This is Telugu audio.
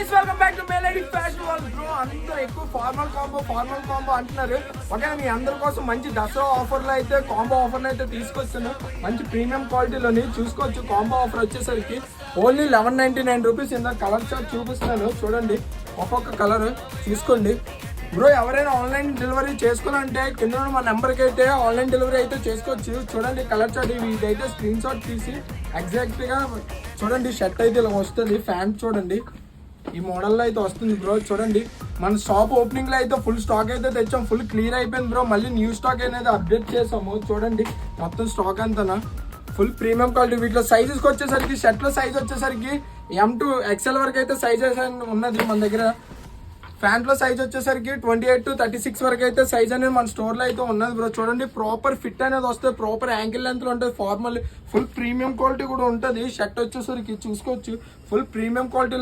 Guys welcome back to melody fashion world. Bro అందరూ ఎక్కువ ఫార్మల్ కాంబో అంటున్నారు. ఓకే, మీ అందరి కోసం మంచి దసరా ఆఫర్లు అయితే కాంబో ఆఫర్లు అయితే తీసుకొస్తాను. మంచి ప్రీమియం క్వాలిటీలోని చూసుకోవచ్చు. కాంబో ఆఫర్ వచ్చేసరికి ఓన్లీ 1199 రూపీస్. ఇంత కలర్ చార్ట్ చూపిస్తున్నాను చూడండి, ఒక్కొక్క కలర్ చూసుకోండి. బ్రో ఎవరైనా ఆన్లైన్ డెలివరీ చేసుకోవాలంటే కింద మా నెంబర్కి అయితే ఆన్లైన్ డెలివరీ అయితే చేసుకోవచ్చు. చూడండి కలర్ చార్ట్, ఇదైతే స్క్రీన్ షాట్ తీసి ఎగ్జాక్ట్గా చూడండి. షర్ట్ అయితే ఇలా వస్తుంది, ప్యాంట్ చూడండి ఈ మోడల్లో అయితే వస్తుంది. బ్రో చూడండి, మన షాప్ ఓపెనింగ్లో అయితే ఫుల్ స్టాక్ అయితే తెచ్చాం. ఫుల్ క్లియర్ అయిపోయింది బ్రో. మళ్ళీ న్యూ స్టాక్ అనేది అప్డేట్ చేసాము. చూడండి మొత్తం స్టాక్ అంతా ఫుల్ ప్రీమియం క్వాలిటీ. వీటిలో సైజెస్కి వచ్చేసరికి షర్ట్లో సైజ్ వచ్చేసరికి M to XL వరకు అయితే సైజెస్ ఉన్నది మన దగ్గర. ప్యాంట్లో సైజ్ వచ్చేసరికి 28 to 36 వరకు అయితే సైజ్ అనేది మన స్టోర్లో అయితే ఉన్నది బ్రో. చూడండి ప్రాపర్ ఫిట్ అనేది వస్తుంది, ప్రాపర్ యాంకిల్ లెంత్లో ఉంటుంది, ఫార్మల్ ఫుల్ ప్రీమియం క్వాలిటీ కూడా ఉంటుంది. షర్ట్ వచ్చేసరికి చూసుకోవచ్చు ఫుల్ ప్రీమియం క్వాలిటీ.